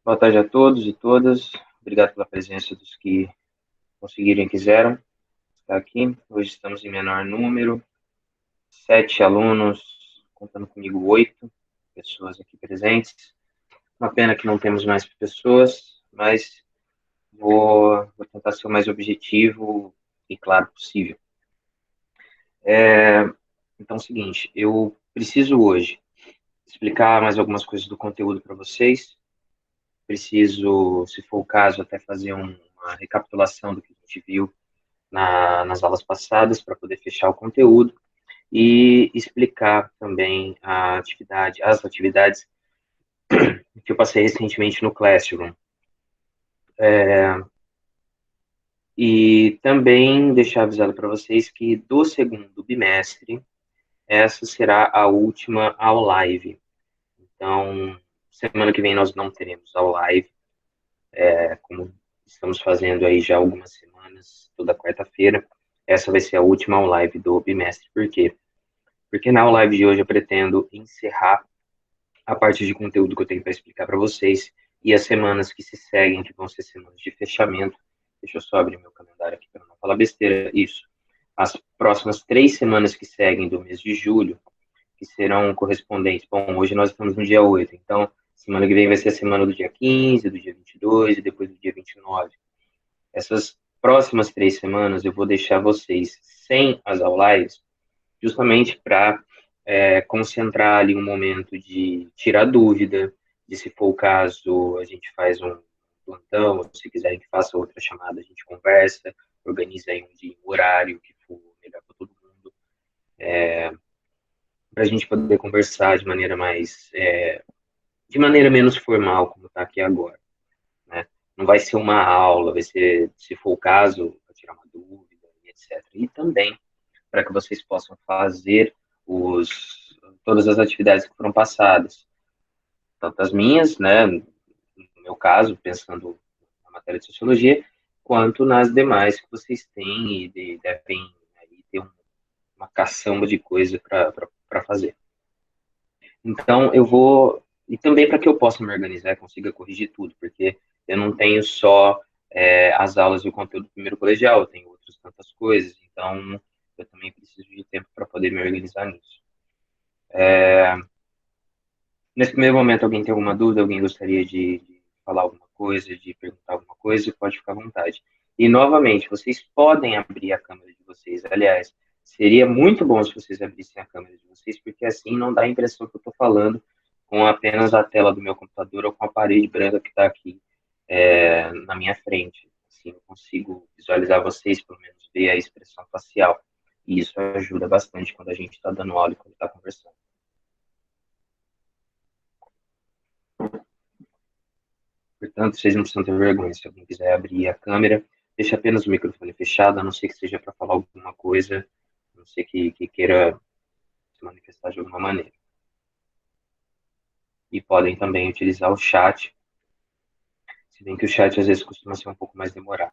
Boa tarde a todos e todas. Obrigado pela presença dos que conseguiram e quiseram estar aqui. Hoje estamos em menor número, 7 alunos, contando comigo 8 pessoas aqui presentes. Uma pena que não temos mais pessoas, mas vou tentar ser o mais objetivo e claro possível. Então é o seguinte, eu preciso hoje explicar mais algumas coisas do conteúdo para vocês. Preciso, se for o caso, até fazer uma recapitulação do que a gente viu nas aulas passadas para poder fechar o conteúdo e explicar também as atividades que eu passei recentemente no Classroom. E também deixar avisado para vocês que do segundo bimestre, essa será a última aula live. Então, semana que vem nós não teremos aula live, como estamos fazendo aí já algumas semanas, toda quarta-feira. Essa vai ser a última aula live do bimestre. Por quê? Porque na aula live de hoje eu pretendo encerrar a parte de conteúdo que eu tenho para explicar para vocês e as semanas que se seguem, que vão ser semanas de fechamento. Deixa eu só abrir meu calendário aqui para não falar besteira. Isso. As próximas 3 semanas que seguem do mês de julho, que serão correspondentes. Bom, hoje nós estamos no dia 8, então semana que vem vai ser a semana do dia 15, do dia 22 e depois do dia 29. Essas próximas 3 semanas eu vou deixar vocês sem as lives, justamente para concentrar ali um momento de tirar dúvida, de se for o caso, a gente faz um plantão, ou se quiserem que faça outra chamada, a gente conversa, organiza aí um dia, um horário que for melhor para todo mundo, para a gente poder conversar de maneira menos formal, como está aqui agora, né? Não vai ser uma aula, vai ser, se for o caso, para tirar uma dúvida, etc. E também para que vocês possam fazer todas as atividades que foram passadas, tanto as minhas, né, no meu caso, pensando na matéria de sociologia, quanto nas demais que vocês têm e devem aí, ter uma caçamba de coisa para fazer. Então, eu vou. E também para que eu possa me organizar e consiga corrigir tudo, porque eu não tenho só as aulas e o conteúdo do primeiro colegial, eu tenho outras tantas coisas, então eu também preciso de tempo para poder me organizar nisso. Nesse primeiro momento, alguém tem alguma dúvida? Alguém gostaria de falar alguma coisa, de perguntar alguma coisa? Pode ficar à vontade. E, novamente, vocês podem abrir a câmera de vocês. Aliás, seria muito bom se vocês abrissem a câmera de vocês, porque assim não dá a impressão que eu estou falando com apenas a tela do meu computador ou com a parede branca que está aqui na minha frente. Assim, eu consigo visualizar vocês, pelo menos ver a expressão facial. E isso ajuda bastante quando a gente está dando aula e quando está conversando. Portanto, vocês não precisam ter vergonha. Se alguém quiser abrir a câmera, deixe apenas o microfone fechado, a não ser que seja para falar alguma coisa, a não ser que queira se manifestar de alguma maneira. E podem também utilizar o chat, se bem que o chat às vezes costuma ser um pouco mais demorado.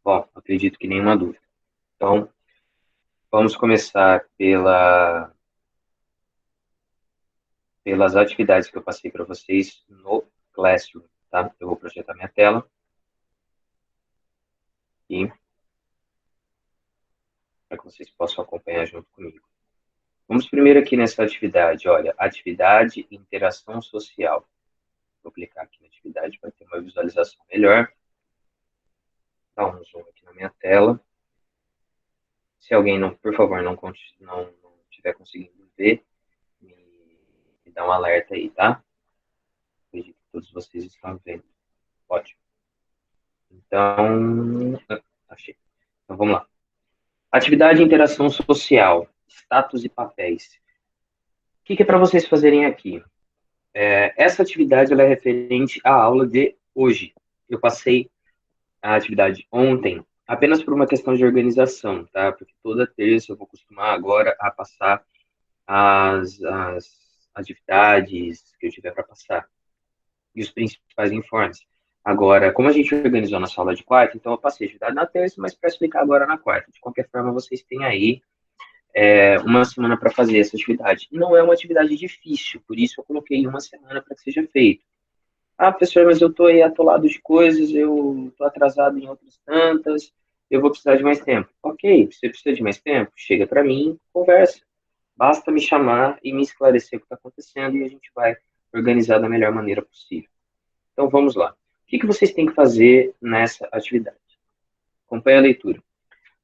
Bom, acredito que nenhuma dúvida. Então, vamos começar pelas atividades que eu passei para vocês no Classroom, tá? Eu vou projetar minha tela e para que vocês possam acompanhar junto comigo. Vamos primeiro aqui nessa atividade, olha, atividade interação social. Vou clicar aqui na atividade para ter uma visualização melhor. Dá um zoom aqui na minha tela. Se alguém, não, por favor, não estiver conseguindo ver, me dá um alerta aí, tá? Acredito que todos vocês estão vendo. Ótimo. Então, achei. Então, vamos lá. Atividade interação social, status e papéis. O que é para vocês fazerem aqui? Essa atividade ela é referente à aula de hoje. Eu passei a atividade ontem apenas por uma questão de organização, tá? Porque toda terça eu vou acostumar agora a passar as atividades que eu tiver para passar e os principais informes. Agora, como a gente organizou na sala de quarta, então eu passei a atividade na terça, mas para explicar agora na quarta. De qualquer forma, vocês têm aí uma semana para fazer essa atividade. E não é uma atividade difícil, por isso eu coloquei uma semana para que seja feito. Ah, professor, mas eu estou aí atolado de coisas, eu estou atrasado em outras tantas, eu vou precisar de mais tempo. Ok, você precisa de mais tempo? Chega para mim, conversa. Basta me chamar e me esclarecer o que está acontecendo e a gente vai organizar da melhor maneira possível. Então vamos lá. O que vocês têm que fazer nessa atividade? Acompanhe a leitura.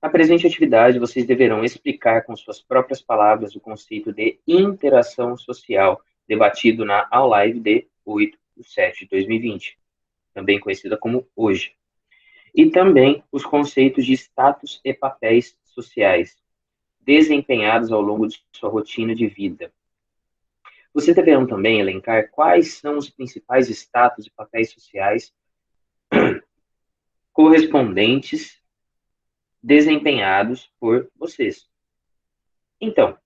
Na presente atividade, vocês deverão explicar com suas próprias palavras o conceito de interação social debatido na Live de 8 de 7 de 2020, também conhecida como hoje, e também os conceitos de status e papéis sociais desempenhados ao longo de sua rotina de vida. Vocês deverão também elencar quais são os principais status e papéis sociais correspondentes desempenhados por vocês. Então,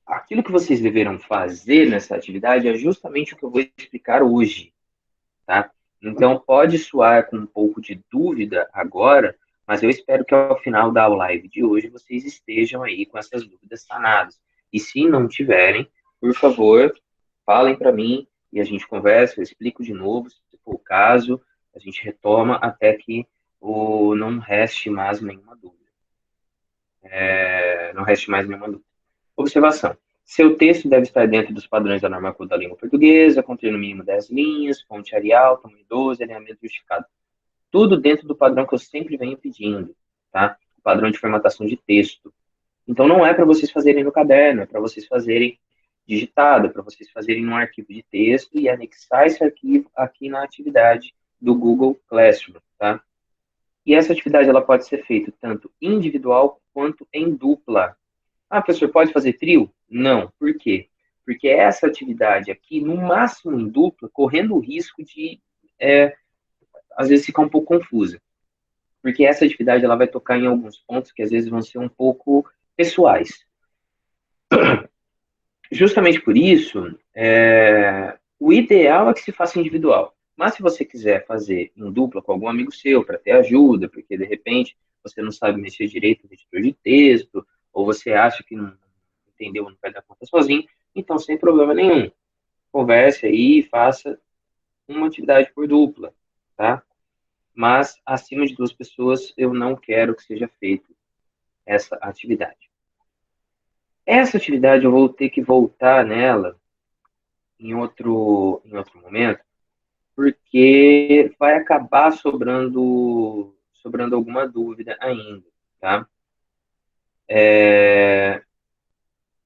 aquilo que vocês deverão fazer nessa atividade é justamente o que eu vou explicar hoje, tá? Então, pode soar com um pouco de dúvida agora, mas eu espero que ao final da live de hoje vocês estejam aí com essas dúvidas sanadas. E se não tiverem, por favor, falem para mim e a gente conversa, eu explico de novo, se for o caso, a gente retoma até que não reste mais nenhuma dúvida. Não reste mais nenhuma dúvida. Observação. Seu texto deve estar dentro dos padrões da norma culta da língua portuguesa, conter no mínimo 10 linhas, fonte Arial, tamanho 12, alinhamento justificado. Tudo dentro do padrão que eu sempre venho pedindo, tá? O padrão de formatação de texto. Então, não é para vocês fazerem no caderno, é para vocês fazerem digitado, para vocês fazerem num arquivo de texto e anexar esse arquivo aqui na atividade do Google Classroom, tá? E essa atividade ela pode ser feita tanto individual quanto em dupla. Ah, professor, pode fazer trio? Não. Por quê? Porque essa atividade aqui, no máximo em dupla, correndo o risco de, às vezes, ficar um pouco confusa. Porque essa atividade ela vai tocar em alguns pontos que às vezes vão ser um pouco pessoais. Justamente por isso, o ideal é que se faça individual. Mas se você quiser fazer em dupla com algum amigo seu para ter ajuda, porque de repente você não sabe mexer direito no editor de texto, ou você acha que não entendeu, não vai dar conta sozinho, então sem problema nenhum. Converse aí e faça uma atividade por dupla, tá? Mas acima de 2 pessoas eu não quero que seja feita essa atividade. Essa atividade eu vou ter que voltar nela em outro momento, porque vai acabar sobrando alguma dúvida ainda, tá?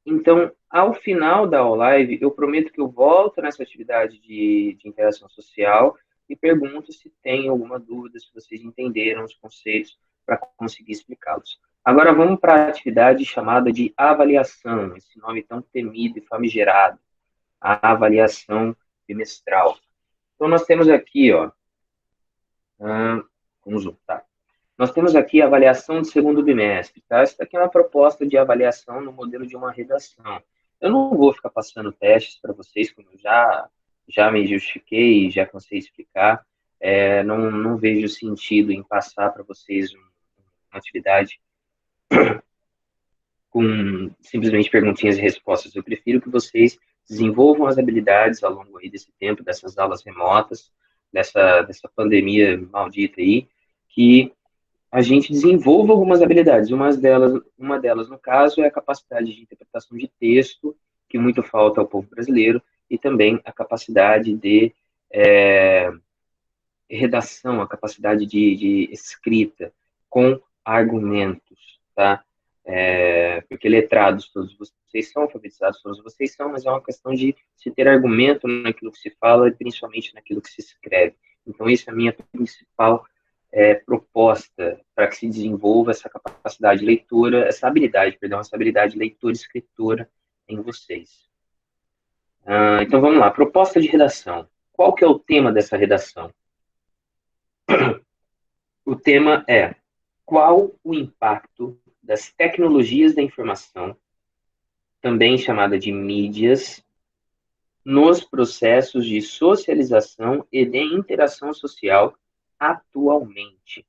Então, ao final da live, eu prometo que eu volto nessa atividade de interação social e pergunto se tem alguma dúvida, se vocês entenderam os conceitos para conseguir explicá-los. Agora vamos para a atividade chamada de avaliação, esse nome tão temido e famigerado, a avaliação bimestral. Então, nós temos aqui, ó, vamos zoom, tá? Nós temos aqui a avaliação de segundo bimestre, tá? Isso aqui é uma proposta de avaliação no modelo de uma redação. Eu não vou ficar passando testes para vocês, como eu já me justifiquei, já cansei de explicar. Não vejo sentido em passar para vocês uma atividade com simplesmente perguntinhas e respostas. Eu prefiro que vocês desenvolvam as habilidades ao longo aí desse tempo, dessas aulas remotas, dessa pandemia maldita aí, que a gente desenvolva algumas habilidades. Uma delas, no caso, é a capacidade de interpretação de texto, que muito falta ao povo brasileiro, e também a capacidade de redação, a capacidade de escrita com argumentos, tá? Porque letrados todos vocês são, alfabetizados todos vocês são, mas é uma questão de se ter argumento naquilo que se fala e principalmente naquilo que se escreve. Então, essa é a minha principal proposta para que se desenvolva essa capacidade leitora, essa habilidade leitora e escritora em vocês. Então, vamos lá. Proposta de redação. Qual que é o tema dessa redação? O tema é: qual o impacto das tecnologias da informação, também chamada de mídias, nos processos de socialização e de interação social atualmente.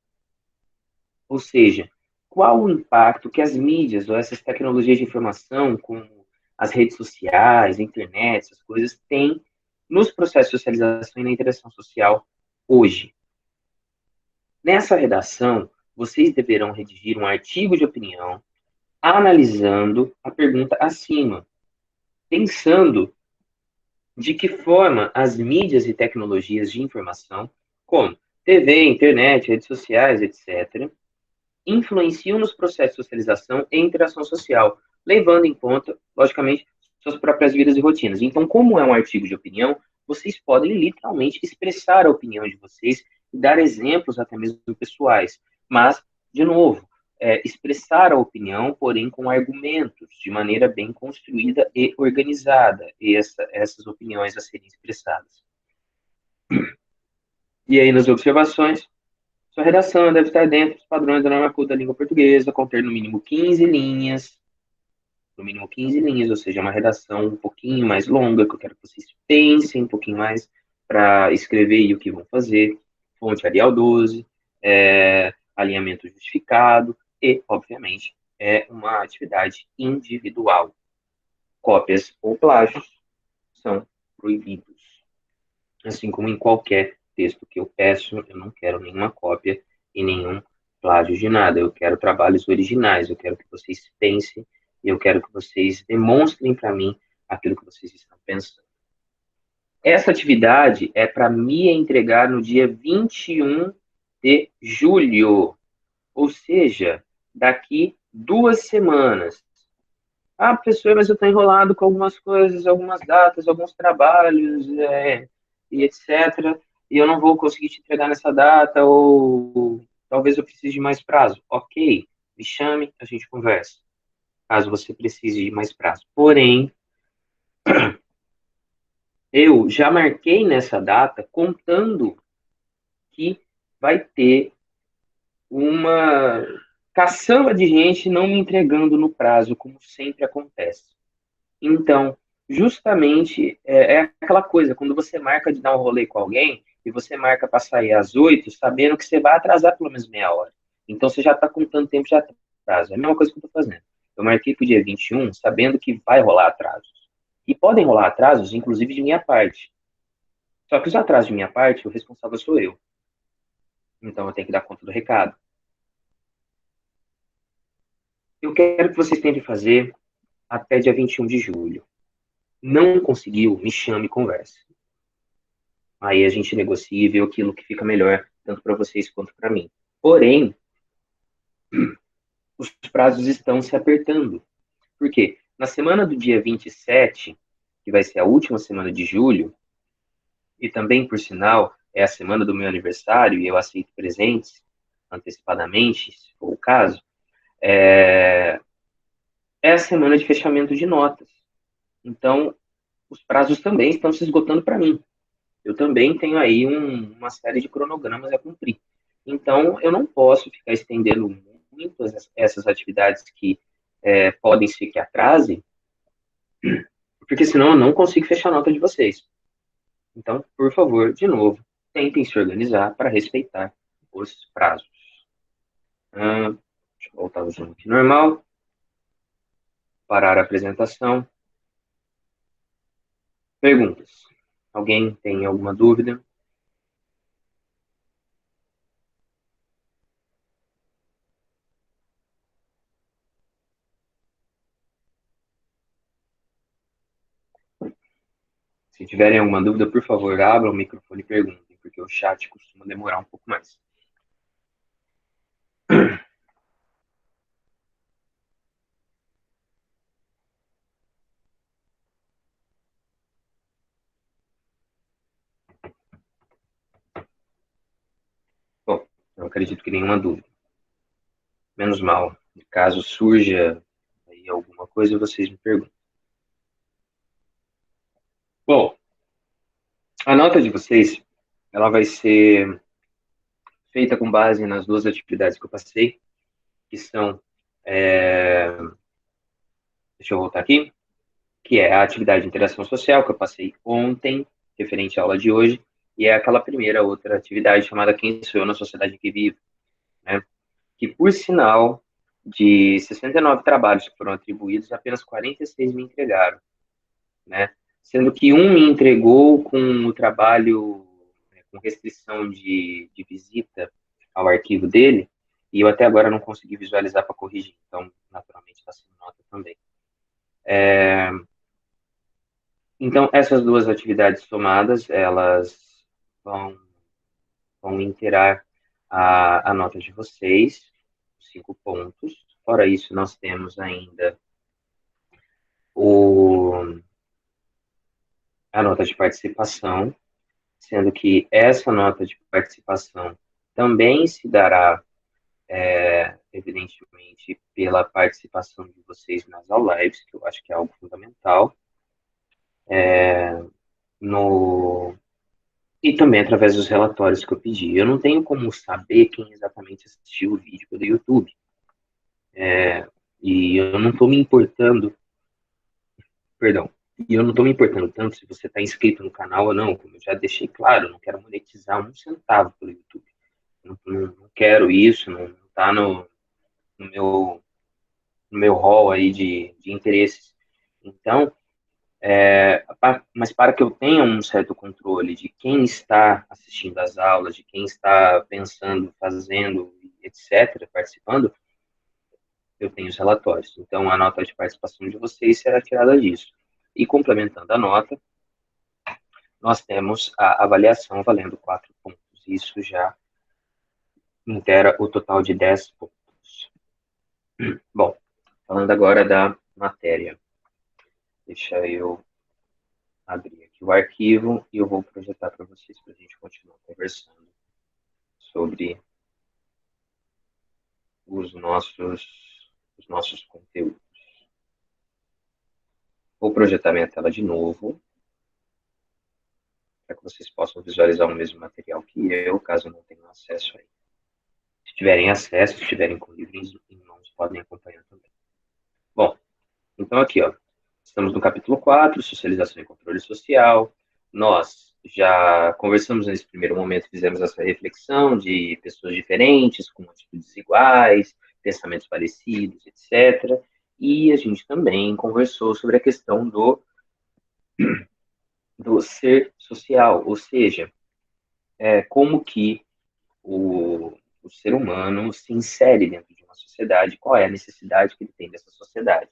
Ou seja, qual o impacto que as mídias ou essas tecnologias de informação, como as redes sociais, a internet, essas coisas, têm nos processos de socialização e na interação social hoje? Nessa redação, vocês deverão redigir um artigo de opinião analisando a pergunta acima, pensando de que forma as mídias e tecnologias de informação, como TV, internet, redes sociais, etc., influenciam nos processos de socialização e interação social, levando em conta, logicamente, suas próprias vidas e rotinas. Então, como é um artigo de opinião, vocês podem literalmente expressar a opinião de vocês e dar exemplos até mesmo pessoais. Mas, de novo, expressar a opinião, porém com argumentos, de maneira bem construída e organizada, e essas opiniões a serem expressadas. E aí, nas observações, sua redação deve estar dentro dos padrões da norma culta da língua portuguesa, conter no mínimo 15 linhas, ou seja, uma redação um pouquinho mais longa, que eu quero que vocês pensem um pouquinho mais para escrever e o que vão fazer, fonte Arial 12, alinhamento justificado e, obviamente, é uma atividade individual. Cópias ou plágios são proibidos. Assim como em qualquer texto que eu peço, eu não quero nenhuma cópia e nenhum plágio de nada. Eu quero trabalhos originais, eu quero que vocês pensem e eu quero que vocês demonstrem para mim aquilo que vocês estão pensando. Essa atividade é para me entregar no dia 21 de julho, ou seja, daqui 2 semanas. Ah, professor, mas eu estou enrolado com algumas coisas, algumas datas, alguns trabalhos, e etc. E eu não vou conseguir te entregar nessa data, ou talvez eu precise de mais prazo. Ok, me chame, a gente conversa, caso você precise de mais prazo. Porém, eu já marquei nessa data contando que vai ter uma caçamba de gente não me entregando no prazo, como sempre acontece. Então, justamente, é aquela coisa, quando você marca de dar um rolê com alguém, e você marca para sair às 8, sabendo que você vai atrasar pelo menos meia hora. Então, você já está contando tempo de atraso. É a mesma coisa que eu estou fazendo. Eu marquei para o dia 21, sabendo que vai rolar atrasos. E podem rolar atrasos, inclusive, de minha parte. Só que os atrasos de minha parte, o responsável sou eu. Então, eu tenho que dar conta do recado. Eu quero que vocês tentem fazer até dia 21 de julho. Não conseguiu, me chame e converse. Aí a gente negocia e vê aquilo que fica melhor, tanto para vocês quanto para mim. Porém, os prazos estão se apertando. Por quê? Na semana do dia 27, que vai ser a última semana de julho, e também, por sinal, é a semana do meu aniversário e eu aceito presentes antecipadamente, se for o caso, é a semana de fechamento de notas. Então, os prazos também estão se esgotando para mim. Eu também tenho aí uma série de cronogramas a cumprir. Então, eu não posso ficar estendendo muito essas atividades que podem ser que atrasem, porque senão eu não consigo fechar a nota de vocês. Então, por favor, de novo, tentem se organizar para respeitar os prazos. Deixa eu voltar ao Zoom aqui normal. Parar a apresentação. Perguntas. Alguém tem alguma dúvida? Se tiverem alguma dúvida, por favor, abram o microfone e perguntem, porque o chat costuma demorar um pouco mais. Bom, eu acredito que nenhuma dúvida. Menos mal. Caso surja aí alguma coisa, vocês me perguntam. Bom, a nota de vocês, ela vai ser feita com base nas duas atividades que eu passei, que são, deixa eu voltar aqui, que é a atividade de interação social, que eu passei ontem, referente à aula de hoje, que é aquela primeira outra atividade chamada Quem Sou Eu na Sociedade que Vivo, né? Que, por sinal, de 69 trabalhos que foram atribuídos, apenas 46 me entregaram, né? Sendo que um me entregou com o trabalho, né, com restrição de visita ao arquivo dele, e eu até agora não consegui visualizar para corrigir, então, naturalmente, está sendo nota também. Então, essas duas atividades somadas, elas vão, vão inteirar a nota de vocês, 5 pontos. Fora isso, nós temos ainda a nota de participação, sendo que essa nota de participação também se dará, evidentemente, pela participação de vocês nas lives, que eu acho que é algo fundamental, no, e também através dos relatórios que eu pedi. Eu não tenho como saber quem exatamente assistiu o vídeo do YouTube, e eu não estou me importando, perdão, e eu não estou me importando tanto se você está inscrito no canal ou não, como eu já deixei claro, eu não quero monetizar um centavo pelo YouTube. Não quero isso, não está no meu, no meu hall aí de interesses. Então, mas para que eu tenha um certo controle de quem está assistindo às aulas, de quem está pensando, fazendo, etc., participando, eu tenho os relatórios. Então, a nota de participação de vocês será tirada disso. E complementando a nota, nós temos a avaliação valendo 4 pontos. Isso já inteira o total de 10 pontos. Bom, falando agora da matéria. Deixa eu abrir aqui o arquivo e eu vou projetar para vocês para a gente continuar conversando sobre os nossos conteúdos. Vou projetar minha tela de novo, para que vocês possam visualizar o mesmo material que eu, caso não tenham acesso aí. Se tiverem acesso, se estiverem com livros em mãos, podem acompanhar também. Bom, então aqui, ó, estamos no capítulo 4, Socialização e Controle Social. Nós já conversamos nesse primeiro momento, fizemos essa reflexão de pessoas diferentes, com atitudes iguais, pensamentos parecidos, etc. E a gente também conversou sobre a questão do ser social, ou seja, como que o ser humano se insere dentro de uma sociedade, qual é a necessidade que ele tem dessa sociedade.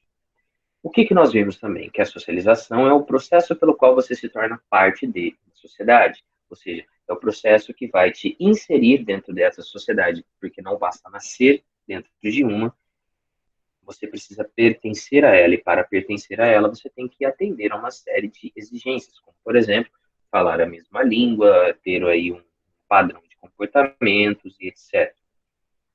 O que nós vimos também? Que a socialização é o processo pelo qual você se torna parte da sociedade, ou seja, é o processo que vai te inserir dentro dessa sociedade, porque não basta nascer dentro de uma, você precisa pertencer a ela, e para pertencer a ela, você tem que atender a uma série de exigências, como, por exemplo, falar a mesma língua, ter aí um padrão de comportamentos e etc.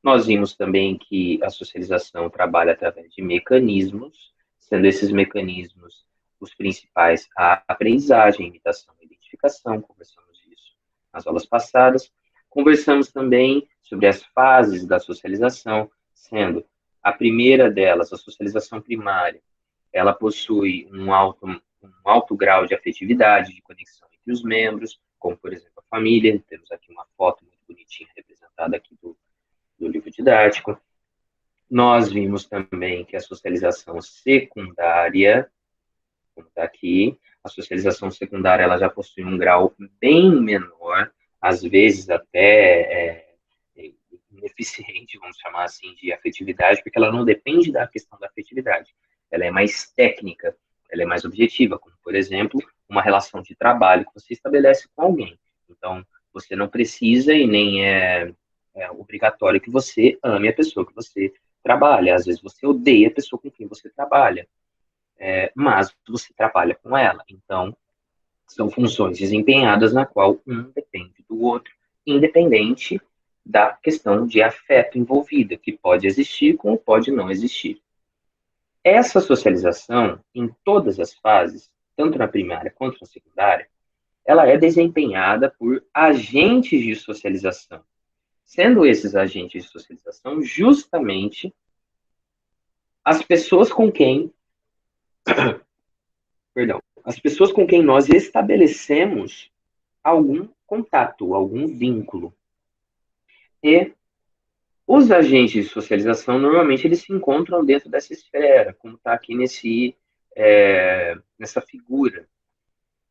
Nós vimos também que a socialização trabalha através de mecanismos, sendo esses mecanismos os principais a aprendizagem, imitação e identificação, conversamos isso nas aulas passadas. Conversamos também sobre as fases da socialização, sendo a primeira delas, a socialização primária, ela possui um alto grau de afetividade, de conexão entre os membros, como, por exemplo, a família. Temos aqui uma foto muito bonitinha representada aqui do livro didático. Nós vimos também que a socialização secundária, como está aqui, a socialização secundária ela já possui um grau bem menor, às vezes até ineficiente, vamos chamar assim, de afetividade, porque ela não depende da questão da afetividade. Ela é mais técnica, ela é mais objetiva, como, por exemplo, uma relação de trabalho que você estabelece com alguém. Então, você não precisa e nem é obrigatório que você ame a pessoa que você trabalha. Às vezes você odeia a pessoa com quem você trabalha, mas você trabalha com ela. Então, são funções desempenhadas na qual um depende do outro, independente da questão de afeto envolvida, que pode existir como pode não existir. Essa socialização, em todas as fases, tanto na primária quanto na secundária, ela é desempenhada por agentes de socialização, sendo esses agentes de socialização justamente as pessoas com quem, perdão, as pessoas com quem nós estabelecemos algum contato, algum vínculo. E os agentes de socialização, normalmente, eles se encontram dentro dessa esfera, como está aqui nessa figura.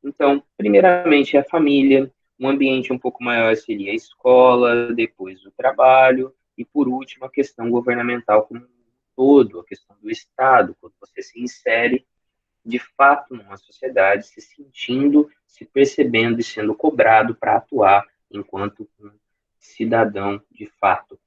Então, primeiramente, é a família, um ambiente um pouco maior seria a escola, depois o trabalho, e, por último, a questão governamental como um todo, a questão do Estado, quando você se insere, de fato, numa sociedade, se sentindo, se percebendo e sendo cobrado para atuar enquanto um cidadão de fato.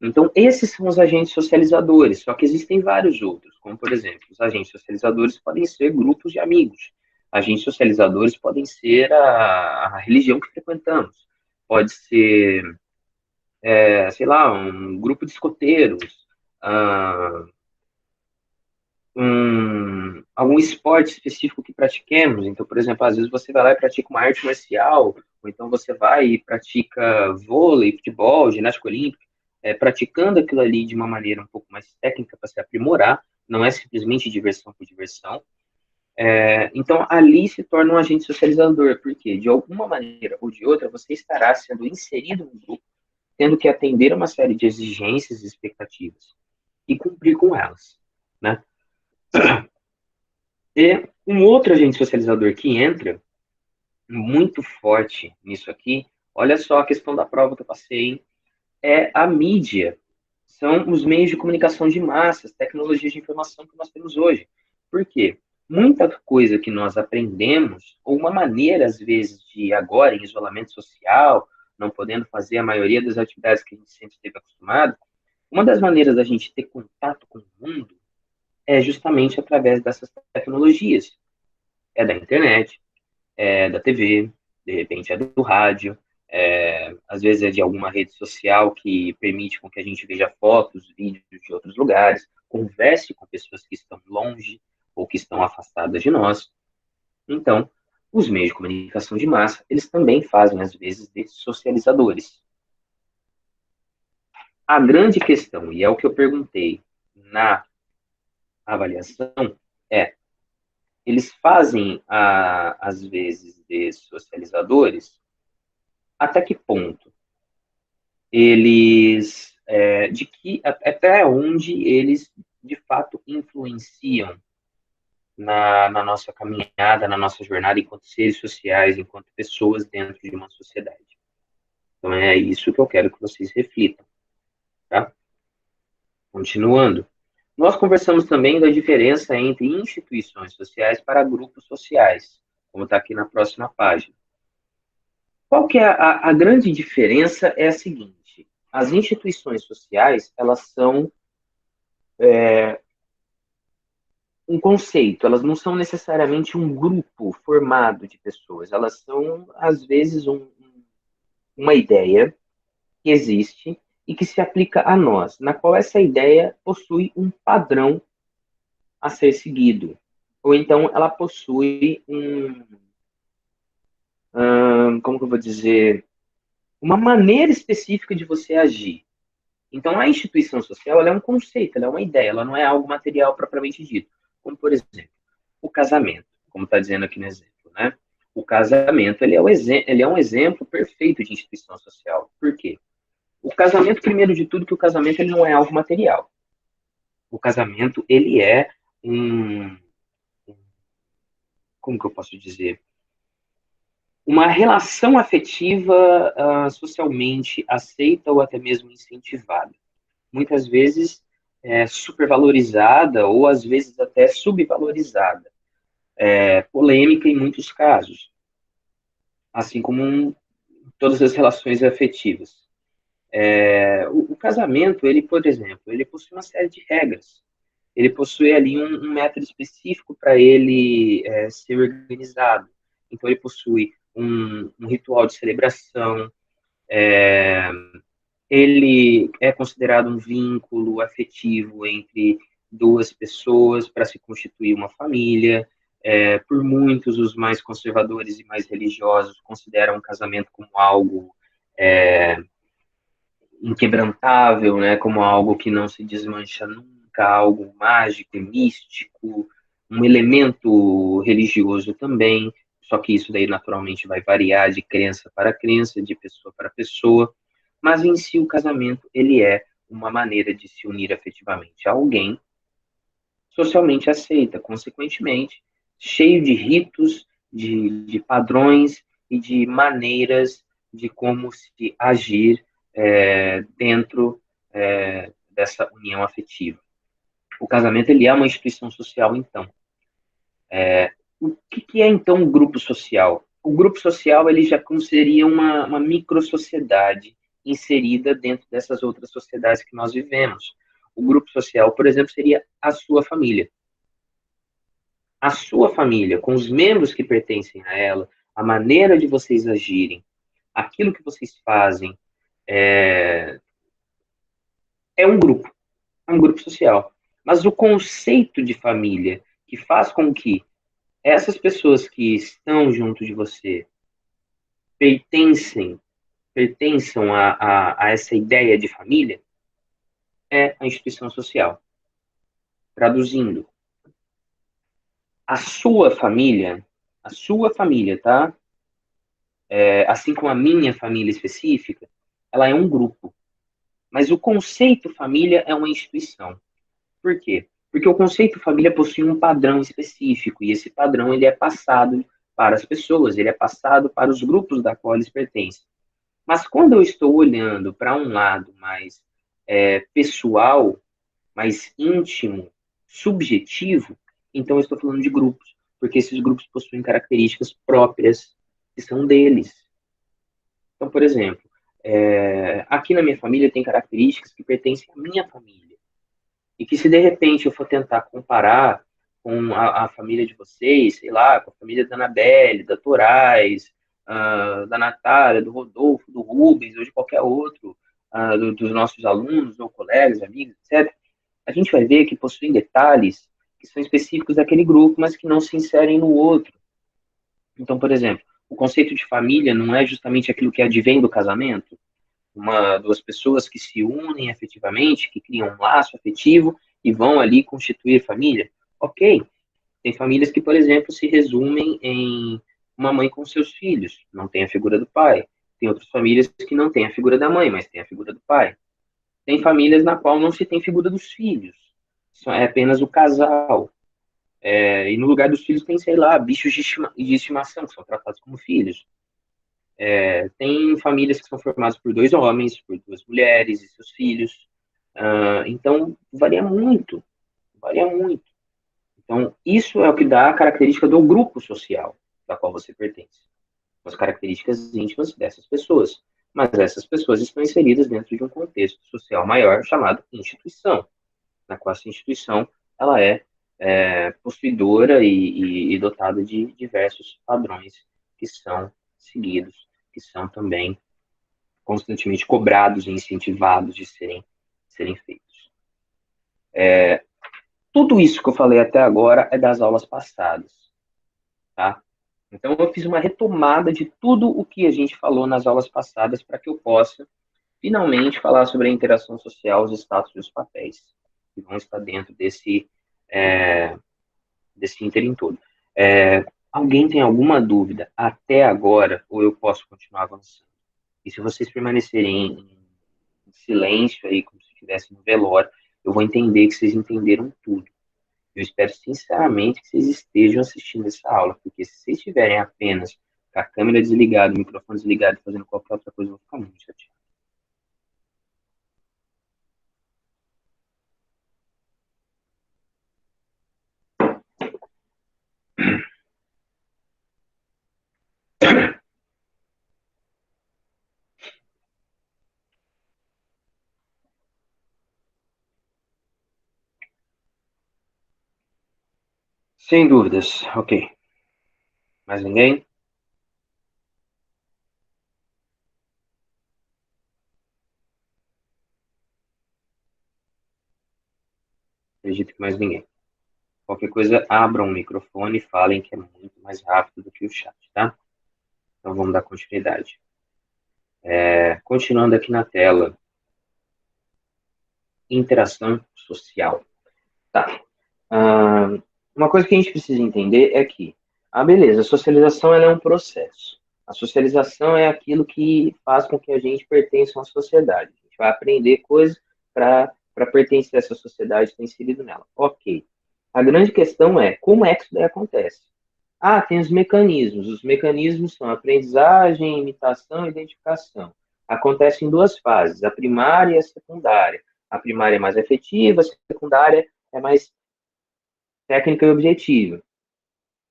Então, esses são os agentes socializadores, só que existem vários outros, como, por exemplo, os agentes socializadores podem ser grupos de amigos, agentes socializadores podem ser a religião que frequentamos, pode ser, sei lá, um grupo de escoteiros, ah, algum esporte específico que pratiquemos. Então, por exemplo, às vezes você vai lá e pratica uma arte marcial, ou então você vai e pratica vôlei, futebol, ginástica olímpica, praticando aquilo ali de uma maneira um pouco mais técnica para se aprimorar, não é simplesmente diversão por diversão. Então, ali se torna um agente socializador, porque de alguma maneira ou de outra você estará sendo inserido no grupo, tendo que atender a uma série de exigências e expectativas e cumprir com elas, né? E um outro agente socializador que entra muito forte nisso aqui, olha só a questão da prova que eu passei, hein? É a mídia. São os meios de comunicação de massas, tecnologias de informação que nós temos hoje. Por quê? Muita coisa que nós aprendemos, ou uma maneira, às vezes, de agora, em isolamento social, não podendo fazer a maioria das atividades que a gente sempre esteve acostumado, uma das maneiras da gente ter contato com o mundo é justamente através dessas tecnologias. É da internet, da TV, de repente é do rádio, às vezes é de alguma rede social que permite com que a gente veja fotos, vídeos de outros lugares, converse com pessoas que estão longe ou que estão afastadas de nós. Então, os meios de comunicação de massa, eles também fazem, às vezes, de socializadores. A grande questão, e é o que eu perguntei na avaliação, é eles fazem, às vezes, de socializadores, até que ponto? Eles, até onde eles, de fato, influenciam na nossa caminhada, na nossa jornada enquanto seres sociais, enquanto pessoas dentro de uma sociedade. Então, é isso que eu quero que vocês reflitam, tá? Continuando. Nós conversamos também da diferença entre instituições sociais para grupos sociais, como está aqui na próxima página. Qual que é a grande diferença? É a seguinte: as instituições sociais, elas são um conceito, elas não são necessariamente um grupo formado de pessoas, elas são, às vezes, uma ideia que existe e que se aplica a nós, na qual essa ideia possui um padrão a ser seguido, ou então ela possui como que eu vou dizer, uma maneira específica de você agir. Então, a instituição social, ela é um conceito, ela é uma ideia, ela não é algo material propriamente dito. Como, por exemplo, o casamento, como está dizendo aqui no exemplo, né? O casamento, ele é um exemplo perfeito de instituição social. Por quê? O casamento, primeiro de tudo, que o casamento ele não é algo material. O casamento, ele é como que eu posso dizer? Uma relação afetiva socialmente aceita ou até mesmo incentivada. Muitas vezes supervalorizada ou às vezes até subvalorizada, polêmica em muitos casos, assim como todas as relações afetivas. O casamento, ele, por exemplo, ele possui uma série de regras. Ele possui ali um método específico para ele ser organizado. Então, ele possui um ritual de celebração, ele é considerado um vínculo afetivo entre duas pessoas para se constituir uma família. Por muitos, os mais conservadores e mais religiosos consideram o casamento como algo inquebrantável, né, como algo que não se desmancha nunca, algo mágico, místico, um elemento religioso também, só que isso daí naturalmente vai variar de crença para crença, de pessoa para pessoa, mas em si o casamento, ele é uma maneira de se unir afetivamente a alguém socialmente aceita, consequentemente, cheio de ritos, de padrões e de maneiras de como se agir dentro dessa união afetiva. O casamento ele é uma instituição social, então. O que é, então, um grupo social? O grupo social ele já seria uma microsociedade inserida dentro dessas outras sociedades que nós vivemos. O grupo social, por exemplo, seria a sua família. A sua família, com os membros que pertencem a ela, a maneira de vocês agirem, aquilo que vocês fazem, é, é um grupo social. Mas o conceito de família, que faz com que essas pessoas que estão junto de você pertencem, pertençam a essa ideia de família, é a instituição social. Traduzindo, a sua família, tá? Assim como a minha família específica, ela é um grupo. Mas o conceito família é uma instituição. Por quê? Porque o conceito família possui um padrão específico, e esse padrão ele é passado para as pessoas, ele é passado para os grupos da qual eles pertencem. Mas quando eu estou olhando para um lado mais pessoal, mais íntimo, subjetivo, então eu estou falando de grupos, porque esses grupos possuem características próprias que são deles. Então, por exemplo, aqui na minha família tem características que pertencem à minha família. E que se de repente eu for tentar comparar com a família de vocês, sei lá, com a família da Anabelle, da Torais, da Natália, do Rodolfo, do Rubens, ou de qualquer outro, dos nossos alunos, ou colegas, amigos, etc., a gente vai ver que possuem detalhes que são específicos daquele grupo, mas que não se inserem no outro. Então, por exemplo, o conceito de família não é justamente aquilo que advém do casamento? Duas pessoas que se unem afetivamente, que criam um laço afetivo e vão ali constituir família. Ok, tem famílias que, por exemplo, se resumem em uma mãe com seus filhos, não tem a figura do pai. Tem outras famílias que não tem a figura da mãe, mas tem a figura do pai. Tem famílias na qual não se tem figura dos filhos, é apenas o casal. E no lugar dos filhos tem, sei lá, bichos de estimação, que são tratados como filhos. Tem famílias que são formadas por dois homens, por duas mulheres e seus filhos. Então, varia muito, varia muito. Então, isso é o que dá a característica do grupo social da qual você pertence. As características íntimas dessas pessoas. Mas essas pessoas estão inseridas dentro de um contexto social maior chamado instituição, na qual essa instituição ela é possuidora e dotada de diversos padrões que são seguidos, que são também constantemente cobrados e incentivados de serem feitos. Tudo isso que eu falei até agora é das aulas passadas, tá? Então, eu fiz uma retomada de tudo o que a gente falou nas aulas passadas para que eu possa, finalmente, falar sobre a interação social, os status e os papéis, que vão estar dentro desse ínterim todo. Alguém tem alguma dúvida até agora, ou eu posso continuar avançando? E se vocês permanecerem em silêncio aí, como se estivesse no velório, eu vou entender que vocês entenderam tudo. Eu espero sinceramente que vocês estejam assistindo essa aula, porque se vocês estiverem apenas com a câmera desligada, o microfone desligado, fazendo qualquer outra coisa, eu vou ficar muito chateado. Sem dúvidas, ok. Mais ninguém? Acredito que mais ninguém. Qualquer coisa, abram o microfone e falem que é muito mais rápido do que o chat, tá? Então vamos dar continuidade. Continuando aqui na tela, interação social. Tá. Uma coisa que a gente precisa entender é que Ah, beleza. A socialização ela é um processo. A socialização é aquilo que faz com que a gente pertença a uma sociedade. A gente vai aprender coisas para pertencer a essa sociedade, estar inserido nela. Ok. A grande questão é como é que isso daí acontece? Ah, tem os mecanismos. Os mecanismos são aprendizagem, imitação e identificação. Acontece em duas fases, a primária e a secundária. A primária é mais efetiva, a secundária é mais técnica e objetiva.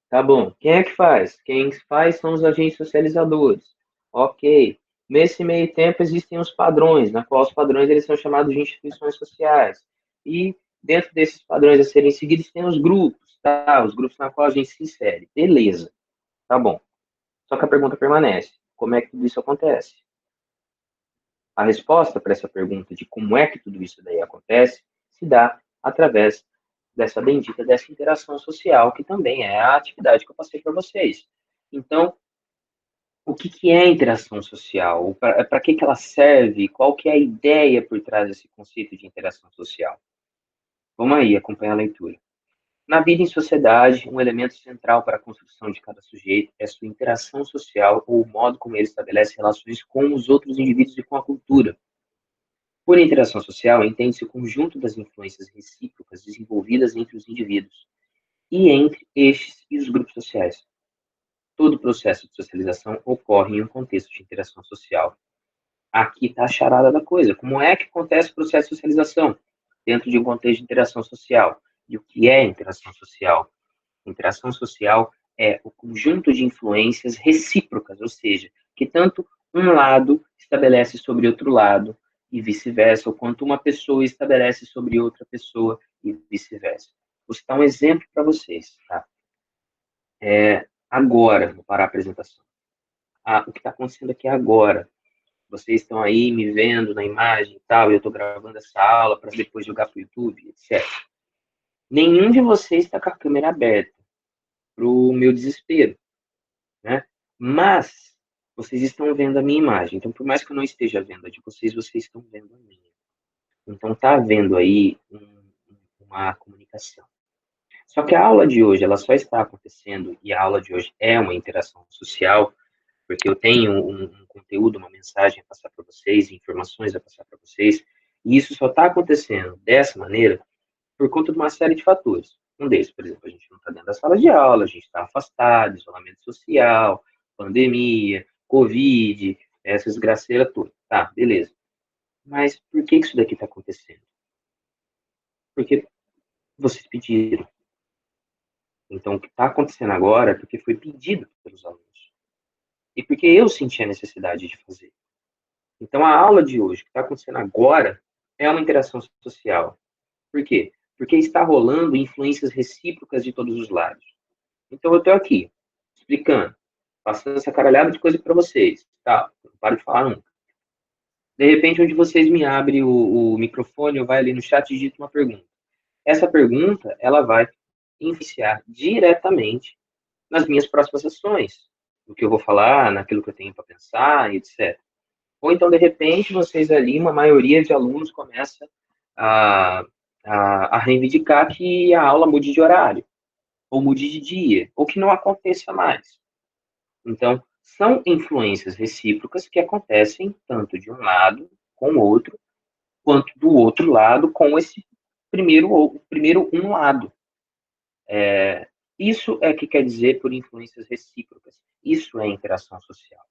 Tá bom. Quem é que faz? Quem faz são os agentes socializadores. Ok. Nesse meio tempo existem os padrões, na qual os padrões eles são chamados de instituições sociais. E dentro desses padrões a serem seguidos tem os grupos, tá? Os grupos na qual a gente se insere. Beleza. Tá bom. Só que a pergunta permanece. Como é que tudo isso acontece? A resposta para essa pergunta de como é que tudo isso daí acontece se dá através dessa interação social, que também é a atividade que eu passei para vocês. Então, o que, que é interação social? Para que, que ela serve? Qual que é a ideia por trás desse conceito de interação social? Vamos aí, acompanhar a leitura. Na vida em sociedade, um elemento central para a construção de cada sujeito é sua interação social ou o modo como ele estabelece relações com os outros indivíduos e com a cultura. Por interação social, entende-se o conjunto das influências recíprocas desenvolvidas entre os indivíduos e entre estes e os grupos sociais. Todo processo de socialização ocorre em um contexto de interação social. Aqui está a charada da coisa. Como é que acontece o processo de socialização? Dentro de um contexto de interação social. E o que é interação social? Interação social é o conjunto de influências recíprocas, ou seja, que tanto um lado estabelece sobre outro lado e vice-versa, ou quanto uma pessoa estabelece sobre outra pessoa e vice-versa. Vou citar um exemplo para vocês, tá? Agora, vou parar a apresentação. O que está acontecendo aqui agora? Vocês estão aí me vendo na imagem e tal, e eu estou gravando essa aula para depois jogar para o YouTube, etc. Nenhum de vocês está com a câmera aberta, para o meu desespero, né? Mas vocês estão vendo a minha imagem. Então, por mais que eu não esteja vendo a de vocês, vocês estão vendo a minha. Então, está havendo aí uma comunicação. Só que a aula de hoje, ela só está acontecendo, e a aula de hoje é uma interação social, porque eu tenho um conteúdo, uma mensagem a passar para vocês, informações a passar para vocês, e isso só está acontecendo dessa maneira por conta de uma série de fatores. Um deles, por exemplo, a gente não está dentro da sala de aula, a gente está afastado, isolamento social, pandemia, Covid, essa desgraceira toda. Tá, beleza. Mas por que isso daqui está acontecendo? Porque vocês pediram. Então, o que está acontecendo agora é porque foi pedido pelos alunos. E porque eu senti a necessidade de fazer. Então, a aula de hoje, que está acontecendo agora, é uma interação social. Por quê? Porque está rolando influências recíprocas de todos os lados. Então, eu estou aqui, explicando, passando essa caralhada de coisa para vocês. Tá? Não paro de falar nunca. De repente, onde vocês me abrem o microfone, eu vai ali no chat e digito uma pergunta. Essa pergunta, ela vai influenciar diretamente nas minhas próximas ações, no que eu vou falar, naquilo que eu tenho para pensar, etc. Ou então, de repente, vocês ali, uma maioria de alunos começa a, a reivindicar que a aula mude de horário, ou mude de dia, ou que não aconteça mais. Então, são influências recíprocas que acontecem tanto de um lado com o outro, quanto do outro lado com esse primeiro um lado. Isso é que quer dizer por influências recíprocas. Isso é interação social.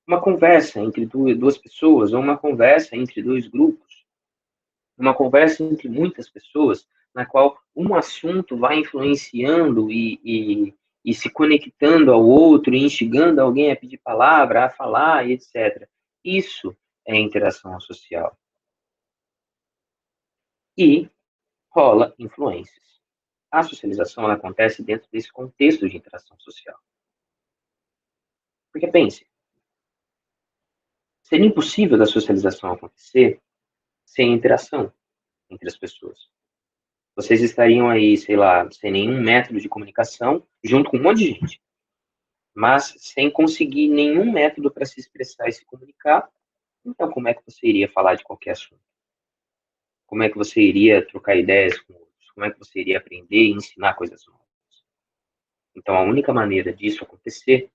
Uma conversa entre duas pessoas, ou uma conversa entre dois grupos, uma conversa entre muitas pessoas, na qual um assunto vai influenciando e se conectando ao outro, e instigando alguém a pedir palavra, a falar, e etc. Isso é interação social. E rola influências. A socialização ela acontece dentro desse contexto de interação social. Porque pense, seria impossível da socialização acontecer sem interação entre as pessoas. Vocês estariam aí, sei lá, sem nenhum método de comunicação, junto com um monte de gente, mas sem conseguir nenhum método para se expressar e se comunicar, então como é que você iria falar de qualquer assunto? Como é que você iria trocar ideias com outros? Como é que você iria aprender e ensinar coisas novas? Então, a única maneira disso acontecer,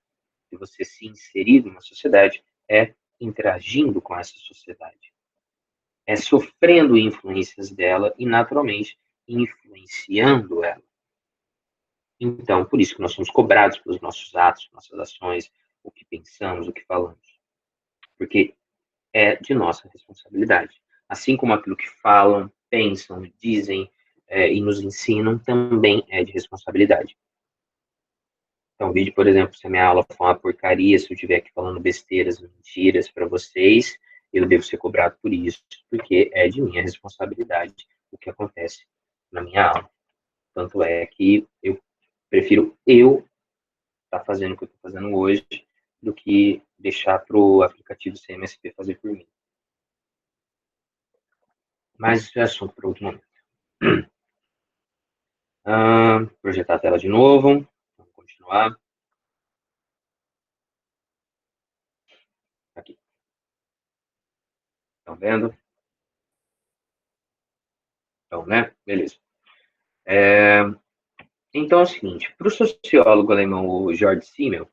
de você se inserir numa sociedade, é interagindo com essa sociedade. É sofrendo influências dela e, naturalmente, influenciando ela. Então, por isso que nós somos cobrados pelos nossos atos, nossas ações, o que pensamos, o que falamos. Porque é de nossa responsabilidade. Assim como aquilo que falam, pensam, dizem e nos ensinam, também é de responsabilidade. Então, o vídeo, por exemplo, se a minha aula for uma porcaria, se eu estiver aqui falando besteiras, mentiras para vocês, eu devo ser cobrado por isso, porque é de minha responsabilidade o que acontece na minha aula. Tanto é que eu prefiro eu estar fazendo o que eu estou fazendo hoje do que deixar para o aplicativo CMSP fazer por mim. Mas isso é assunto para outro momento. Projetar a tela de novo. Vamos continuar. Aqui. Estão vendo? Então, né? Beleza. Então é o seguinte, para o sociólogo alemão o Georg Simmel,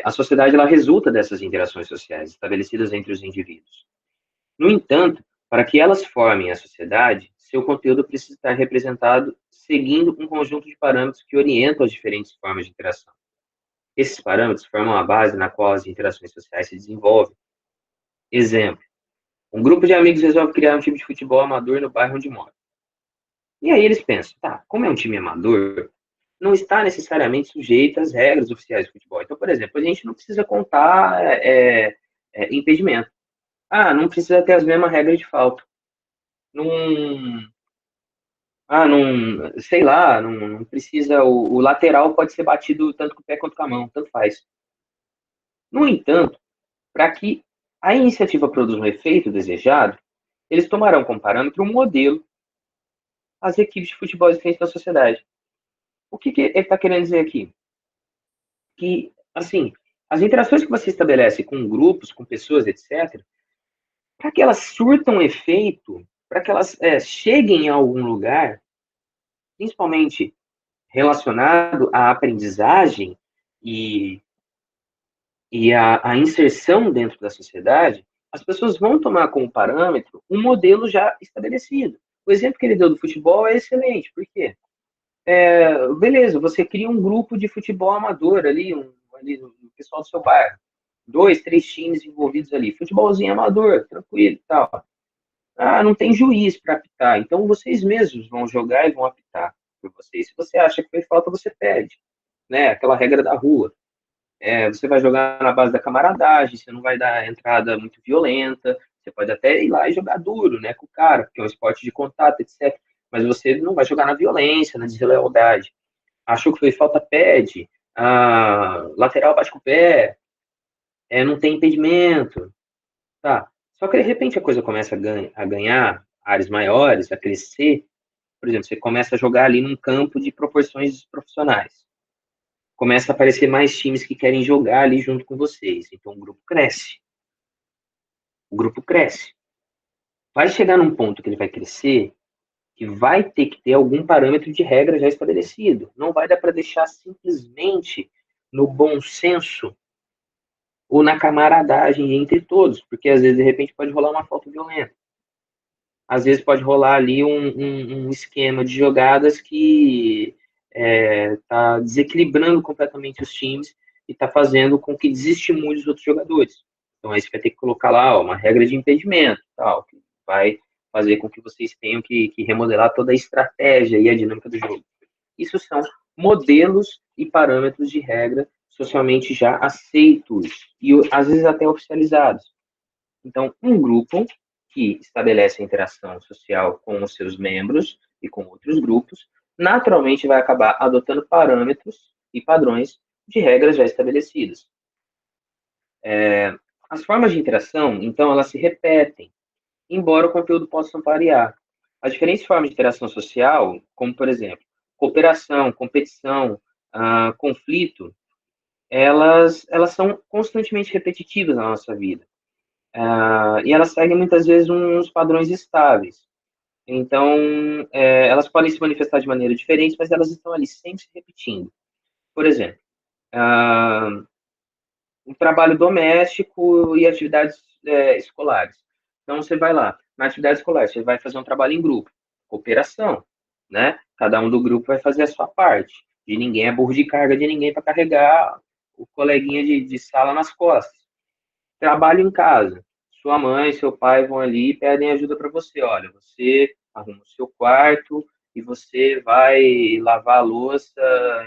a sociedade ela resulta dessas interações sociais estabelecidas entre os indivíduos. No entanto, para que elas formem a sociedade, seu conteúdo precisa estar representado seguindo um conjunto de parâmetros que orientam as diferentes formas de interação. Esses parâmetros formam a base na qual as interações sociais se desenvolvem. Exemplo, um grupo de amigos resolve criar um time de futebol amador no bairro onde mora. E aí eles pensam, tá, como é um time amador, não está necessariamente sujeito às regras oficiais de futebol. Então, por exemplo, a gente não precisa contar impedimento. Não precisa ter as mesmas regras de falta. Não, não, sei lá, não precisa. O lateral pode ser batido tanto com o pé quanto com a mão, tanto faz. No entanto, para que a iniciativa produza um efeito desejado, eles tomarão como parâmetro um modelo as equipes de futebol existentes na sociedade. O que ele está querendo dizer aqui? Que, assim, as interações que você estabelece com grupos, com pessoas, etc., para que elas surtam efeito, para que elas cheguem a algum lugar, principalmente relacionado à aprendizagem e, a inserção dentro da sociedade, as pessoas vão tomar como parâmetro um modelo já estabelecido. O exemplo que ele deu do futebol é excelente, por quê? Beleza, você cria um grupo de futebol amador ali, ali o pessoal do seu bairro. 2, 3 times envolvidos ali. Futebolzinho amador, tranquilo e tal. Não tem juiz para apitar. Então vocês mesmos vão jogar e vão apitar por vocês. Se você acha que foi falta, você perde. Né? Aquela regra da rua. Você vai jogar na base da camaradagem, você não vai dar entrada muito violenta, você pode até ir lá e jogar duro, né, com o cara, porque é um esporte de contato, etc. Mas você não vai jogar na violência, na deslealdade. Achou que foi falta, pede. Lateral bate com o pé, não tem impedimento. Tá. Só que de repente a coisa começa a ganhar áreas maiores, a crescer. Por exemplo, você começa a jogar ali num campo de proporções profissionais. Começa a aparecer mais times que querem jogar ali junto com vocês. Então o grupo cresce. O grupo cresce. Vai chegar num ponto que ele vai crescer, que vai ter que ter algum parâmetro de regra já estabelecido. Não vai dar para deixar simplesmente no bom senso ou na camaradagem entre todos, porque às vezes, de repente, pode rolar uma falta violenta. Às vezes pode rolar ali um esquema de jogadas que está desequilibrando completamente os times e está fazendo com que desestimule os outros jogadores. Então aí você vai ter que colocar lá uma regra de impedimento, tal, que vai fazer com que vocês tenham que remodelar toda a estratégia e a dinâmica do jogo. Isso são modelos e parâmetros de regra socialmente já aceitos e às vezes até oficializados. Então, um grupo que estabelece a interação social com os seus membros e com outros grupos, naturalmente vai acabar adotando parâmetros e padrões de regras já estabelecidas. As formas de interação, então, elas se repetem, embora o conteúdo possa variar. As diferentes formas de interação social, como, por exemplo, cooperação, competição, conflito, elas são constantemente repetitivas na nossa vida. E elas seguem muitas vezes uns padrões estáveis. Então, elas podem se manifestar de maneira diferente, mas elas estão ali sempre se repetindo. Por exemplo, ah, um trabalho doméstico e atividades escolares. Então, você vai lá, na atividade escolar, você vai fazer um trabalho em grupo, cooperação, né? Cada um do grupo vai fazer a sua parte. De ninguém é burro de carga de ninguém para carregar o coleguinha de sala nas costas. Trabalho em casa. Sua mãe e seu pai vão ali e pedem ajuda para você. Olha, você arruma o seu quarto e você vai lavar a louça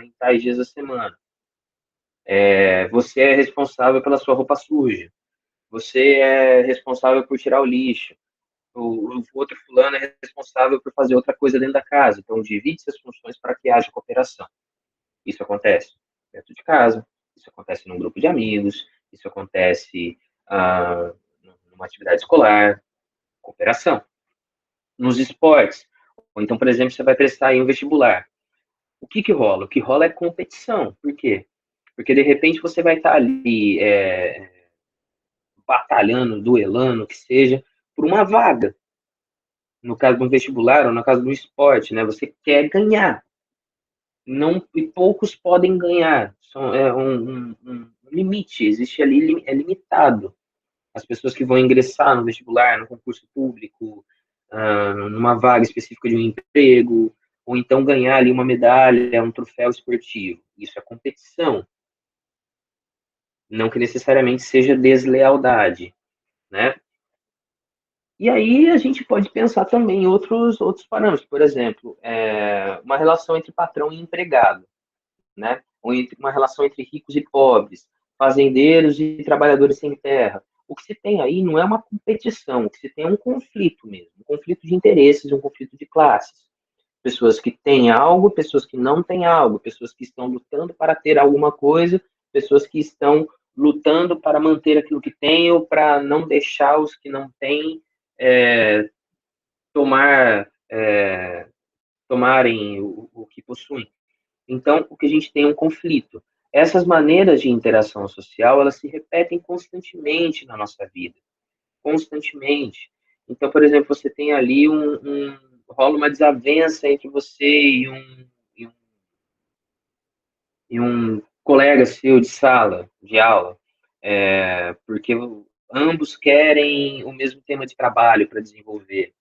em tais dias da semana. Você é responsável pela sua roupa suja. Você é responsável por tirar o lixo. O outro fulano é responsável por fazer outra coisa dentro da casa. Então, divide essas funções para que haja cooperação. Isso acontece dentro de casa, isso acontece num grupo de amigos, isso acontece numa atividade escolar, cooperação. Nos esportes, ou então, por exemplo, você vai prestar aí um vestibular. O que que rola? O que rola é competição. Por quê? Porque, de repente, você vai estar ali batalhando, duelando, que seja, por uma vaga. No caso de um vestibular ou no caso do esporte, né? Você quer ganhar. Não, e poucos podem ganhar. É um limite, existe ali, é limitado. As pessoas que vão ingressar no vestibular, no concurso público, numa vaga específica de um emprego, ou então ganhar ali uma medalha, um troféu esportivo. Isso é competição. Não que necessariamente seja deslealdade, né? E aí a gente pode pensar também em outros parâmetros, por exemplo, uma relação entre patrão e empregado, né? Ou entre, uma relação entre ricos e pobres, fazendeiros e trabalhadores sem terra. O que se tem aí não é uma competição, o que se tem é um conflito mesmo, um conflito de interesses, um conflito de classes. Pessoas que têm algo, pessoas que não têm algo, pessoas que estão lutando para ter alguma coisa, pessoas que estão lutando para manter aquilo que têm ou para não deixar os que não têm é, tomar, tomarem o que possuem. Então, o que a gente tem é um conflito. Essas maneiras de interação social, elas se repetem constantemente na nossa vida, constantemente. Então, por exemplo, você tem ali rola uma desavença entre você e um, e um colega seu de sala, de aula, porque ambos querem o mesmo tema de trabalho para desenvolver.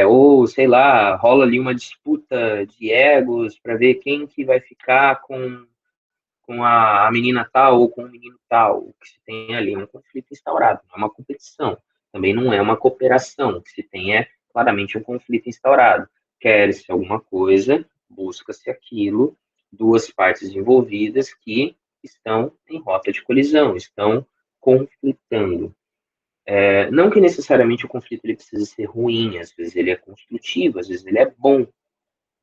Ou, sei lá, rola ali uma disputa de egos para ver quem que vai ficar com a menina tal ou com o menino tal. O que se tem ali é um conflito instaurado, não é uma competição. Também não é uma cooperação. O que se tem é claramente um conflito instaurado. Quer-se alguma coisa, busca-se aquilo, duas partes envolvidas que estão em rota de colisão, estão conflitando. Não que necessariamente o conflito ele precisa ser ruim, às vezes ele é construtivo, às vezes ele é bom,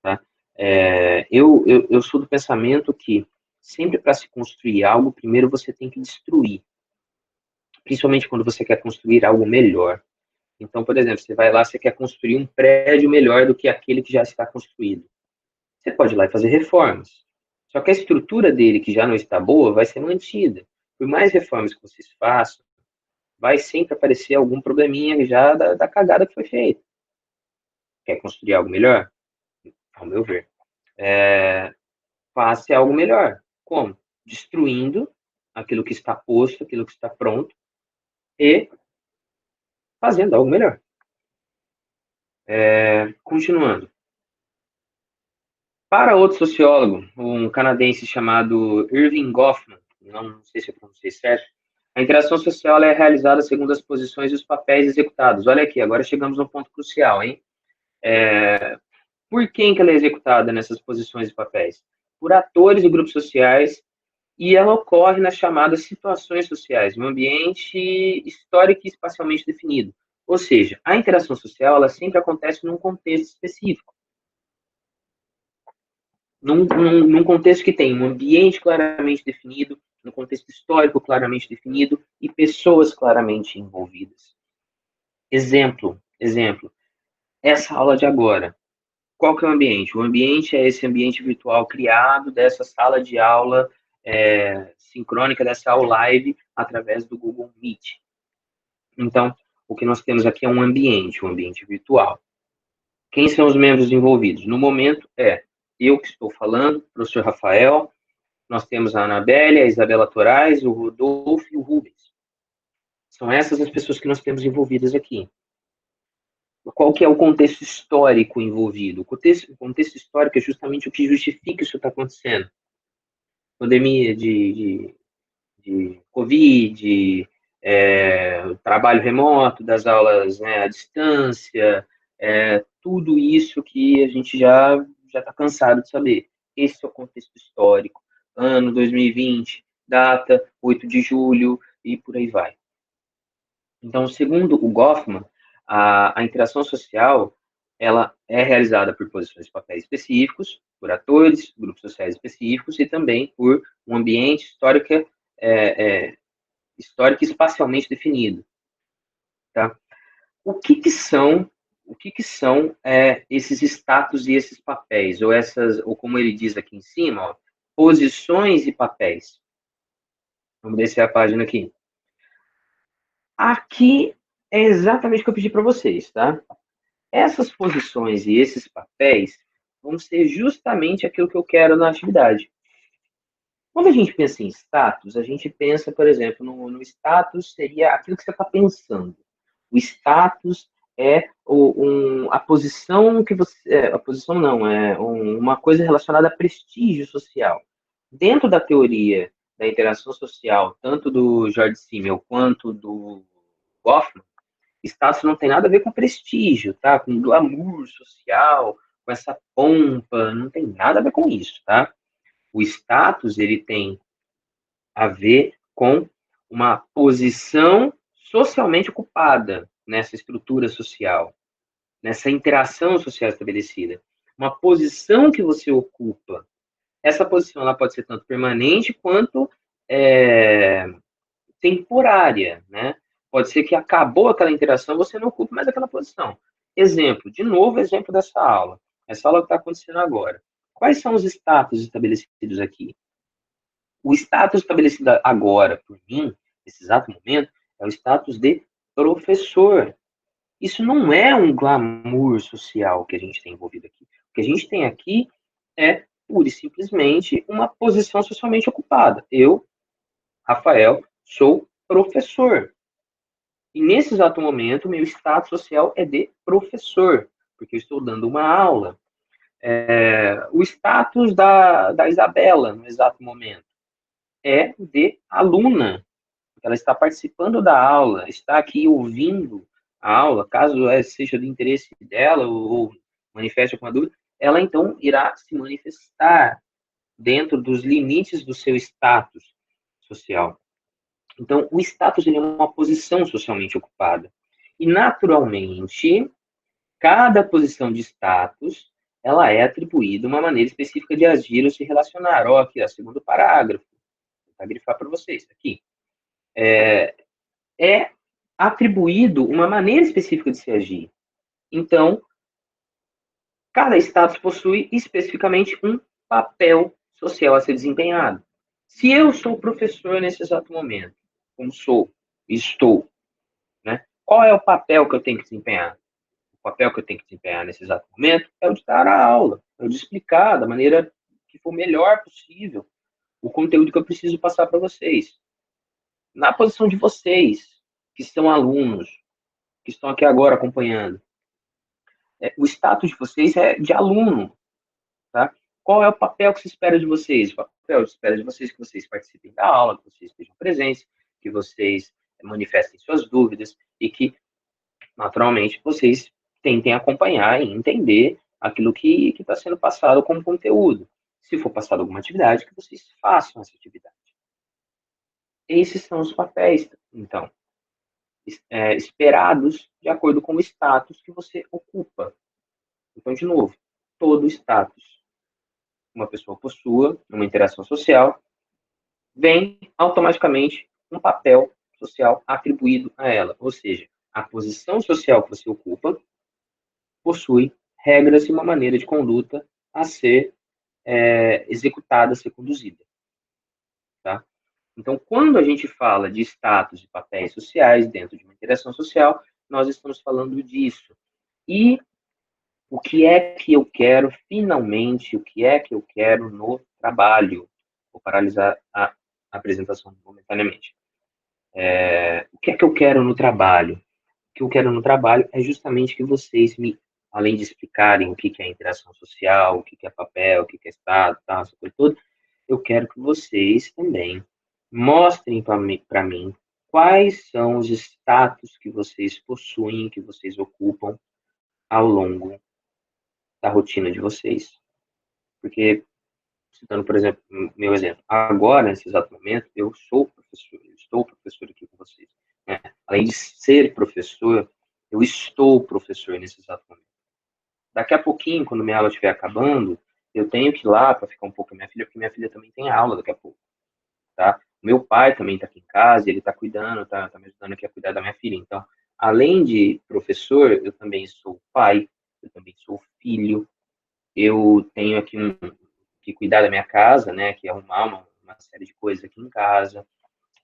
tá? Eu sou do pensamento que sempre para se construir algo, primeiro você tem que destruir, principalmente quando você quer construir algo melhor. Então, por exemplo, você vai lá, você quer construir um prédio melhor do que aquele que já está construído. Você pode ir lá e fazer reformas. Só que a estrutura dele, que já não está boa, vai ser mantida. Por mais reformas que vocês façam, vai sempre aparecer algum probleminha já da cagada que foi feita. Quer construir algo melhor? Ao meu ver. Faça algo melhor. Como? Destruindo aquilo que está posto, aquilo que está pronto e fazendo algo melhor. Continuando. Para outro sociólogo, um canadense chamado Irving Goffman, não sei se eu pronunciei certo, a interação social é realizada segundo as posições e os papéis executados. Olha aqui, agora chegamos a um ponto crucial, hein? Por quem que ela é executada nessas posições e papéis? Por atores e grupos sociais, e ela ocorre nas chamadas situações sociais, no ambiente histórico e espacialmente definido. Ou seja, a interação social ela sempre acontece num contexto específico, num contexto que tem um ambiente claramente definido, um contexto histórico claramente definido e pessoas claramente envolvidas. Exemplo, essa aula de agora. Qual que é o ambiente? O ambiente é esse ambiente virtual criado dessa sala de aula sincrônica, dessa aula live, através do Google Meet. Então, o que nós temos aqui é um ambiente virtual. Quem são os membros envolvidos? No momento, eu que estou falando, professor Rafael, nós temos a Anabelle, a Isabela Torais, o Rodolfo e o Rubens. São essas as pessoas que nós temos envolvidas aqui. Qual que é o contexto histórico envolvido? O contexto histórico é justamente o que justifica isso estar acontecendo. Pandemia de Covid, trabalho remoto, das aulas, né, à distância, tudo isso que a gente já está cansado de saber. Esse é o contexto histórico. Ano 2020, data 8 de julho e por aí vai. Então, segundo o Goffman, a interação social ela é realizada por posições de papéis específicos, por atores, grupos sociais específicos e também por um ambiente histórico e espacialmente definido. Tá? O que que são esses status e esses papéis, ou como ele diz aqui em cima, ó, posições e papéis. Vamos descer a página aqui. Aqui é exatamente o que eu pedi para vocês, tá? Essas posições e esses papéis vão ser justamente aquilo que eu quero na atividade. Quando a gente pensa em status, a gente pensa, por exemplo, no status seria aquilo que você está pensando. O status é a posição que você. A posição não, uma coisa relacionada a prestígio social. Dentro da teoria da interação social, tanto do George Simmel quanto do Goffman, status não tem nada a ver com prestígio, tá? Com glamour social, com essa pompa, não tem nada a ver com isso, tá? O status, ele tem a ver com uma posição socialmente ocupada nessa estrutura social, nessa interação social estabelecida. Uma posição que você ocupa. Essa posição ela pode ser tanto permanente quanto temporária, né? Pode ser que acabou aquela interação, você não ocupe mais aquela posição. Exemplo, de novo, exemplo dessa aula. Essa aula que está acontecendo agora. Quais são os status estabelecidos aqui? O status estabelecido agora por mim, nesse exato momento, é o status de professor. Isso não é um glamour social que a gente tem envolvido aqui. O que a gente tem aqui é, pura e simplesmente, uma posição socialmente ocupada. Eu, Rafael, sou professor. E nesse exato momento, meu status social é de professor, porque eu estou dando uma aula. O status da Isabela, no exato momento, é de aluna. Ela está participando da aula, está aqui ouvindo a aula, caso seja do interesse dela ou manifeste alguma dúvida, ela então irá se manifestar dentro dos limites do seu status social. Então, o status ele é uma posição socialmente ocupada. E, naturalmente, cada posição de status ela é atribuída uma maneira específica de agir ou se relacionar. Ó, aqui, ó, segundo parágrafo. Vou grifar para vocês. Aqui. É atribuído uma maneira específica de se agir. Então, cada status possui especificamente um papel social a ser desempenhado. Se eu sou professor nesse exato momento, como sou, estou, né? Qual é o papel que eu tenho que desempenhar? O papel que eu tenho que desempenhar nesse exato momento é o de dar a aula, é o de explicar da maneira que for melhor possível o conteúdo que eu preciso passar para vocês. Na posição de vocês, que são alunos, que estão aqui agora acompanhando, o status de vocês é de aluno, tá? Qual é o papel que se espera de vocês? O papel que se espera de vocês é que vocês participem da aula, que vocês estejam presentes, que vocês manifestem suas dúvidas e que, naturalmente, vocês tentem acompanhar e entender aquilo que está sendo passado como conteúdo. Se for passado alguma atividade, que vocês façam essa atividade. Esses são os papéis, então, esperados de acordo com o status que você ocupa. Então, de novo, todo status uma pessoa possua numa interação social, vem automaticamente um papel social atribuído a ela. Ou seja, a posição social que você ocupa possui regras e uma maneira de conduta a ser executada, a ser conduzida. Tá? Então, quando a gente fala de status e papéis sociais dentro de uma interação social, nós estamos falando disso. E o que é que eu quero finalmente, o que é que eu quero no trabalho? vou paralisar a apresentação momentaneamente. O que é que eu quero no trabalho? O que eu quero no trabalho é justamente que vocês além de explicarem o que é interação social, o que é papel, o que é Estado, tal, essa coisa toda, eu quero que vocês também mostrem para mim quais são os status que vocês possuem, que vocês ocupam ao longo da rotina de vocês. Porque, citando, por exemplo, meu exemplo, agora, nesse exato momento, eu sou professor, eu estou professor aqui com vocês. Né? Além de ser professor, eu estou professor nesse exato momento. Daqui a pouquinho, quando minha aula estiver acabando, eu tenho que ir lá para ficar um pouco com minha filha, porque minha filha também tem aula daqui a pouco, tá? Meu pai também está aqui em casa, ele está cuidando, está me ajudando aqui a cuidar da minha filha. Então, além de professor, eu também sou pai, eu também sou filho, eu tenho aqui que cuidar da minha casa, né? Que arrumar uma série de coisas aqui em casa.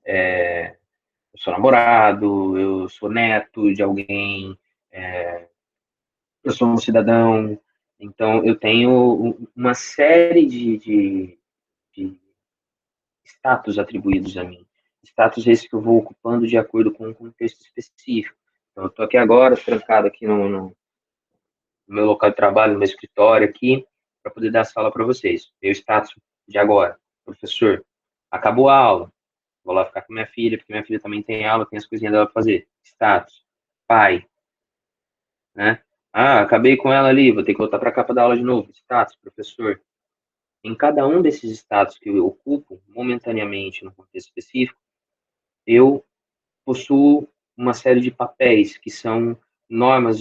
Eu sou namorado, eu sou neto de alguém, eu sou um cidadão. Então, eu tenho uma série de status atribuídos a mim. Status esses que eu vou ocupando de acordo com um contexto específico. Então, eu estou aqui agora, trancado aqui no meu local de trabalho, no meu escritório aqui, para poder dar essa aula para vocês. Meu status de agora, professor, acabou a aula, vou lá ficar com minha filha, porque minha filha também tem aula, tem as coisinhas dela para fazer. Status, pai, né? Ah, acabei com ela ali, vou ter que voltar para cá para dar aula de novo. Status, professor. Em cada um desses status que eu ocupo, momentaneamente, no contexto específico, eu possuo uma série de papéis que são normas,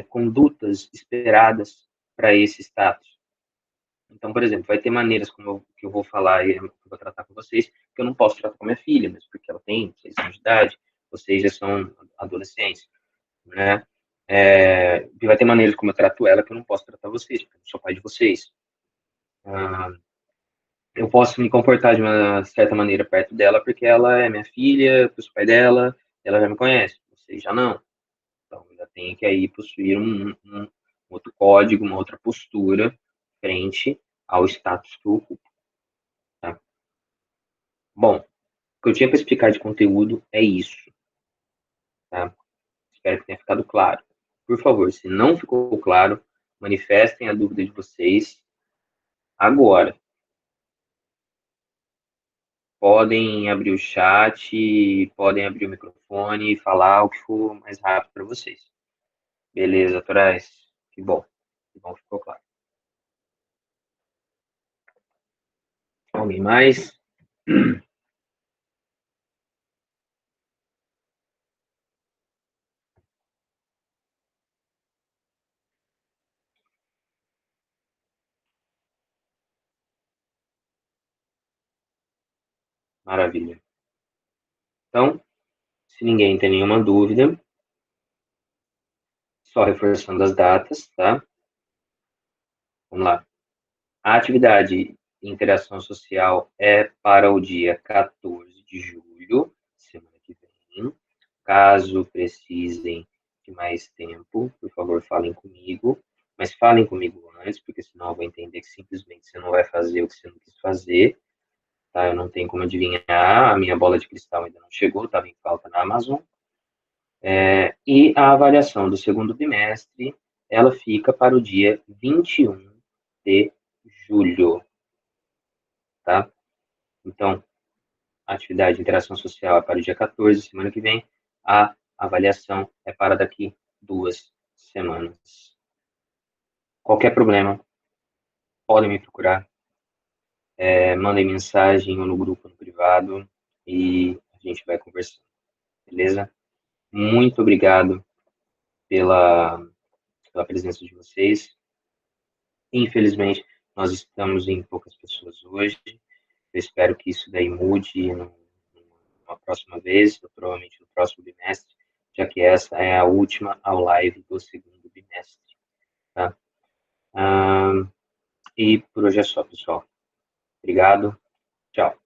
condutas esperadas para esse status. Então, por exemplo, vai ter maneiras que eu vou falar e eu vou tratar com vocês, que eu não posso tratar com minha filha, mas porque ela tem 6 anos de idade, vocês já são adolescentes, né? E vai ter maneiras como eu trato ela que eu não posso tratar vocês, porque eu sou pai de vocês. Ah, eu posso me comportar de uma certa maneira perto dela, porque ela é minha filha, eu sou pai dela, ela já me conhece, vocês já não. Então, já tem que aí possuir um outro código, uma outra postura frente ao status que eu ocupo. Tá? Bom, o que eu tinha para explicar de conteúdo é isso. Tá? Espero que tenha ficado claro. Por favor, se não ficou claro, manifestem a dúvida de vocês agora. Podem abrir o chat, podem abrir o microfone e falar o que for mais rápido para vocês. Beleza, Torais? Que bom. Que bom que ficou claro. Alguém mais? Maravilha. Então, se ninguém tem nenhuma dúvida, só reforçando as datas, tá? Vamos lá. A atividade de interação social é para o dia 14 de julho, semana que vem. Caso precisem de mais tempo, por favor, falem comigo. Mas falem comigo antes, porque senão eu vou entender que simplesmente você não vai fazer o que você não quis fazer. Tá? Eu não tenho como adivinhar, a minha bola de cristal ainda não chegou, estava em falta na Amazon. E a avaliação do segundo bimestre, ela fica para o dia 21 de julho, tá? Então, a atividade de interação social é para o dia 14, semana que vem. A avaliação é para daqui 2 semanas. Qualquer problema, podem me procurar, mandem mensagem ou no grupo, no privado, e a gente vai conversando, beleza? Muito obrigado pela, pela presença de vocês. Infelizmente, nós estamos em poucas pessoas hoje. Eu espero que isso daí mude numa próxima vez, provavelmente no próximo bimestre, já que essa é a última ao live do segundo bimestre. Tá? E por hoje é só, pessoal. Obrigado. Tchau.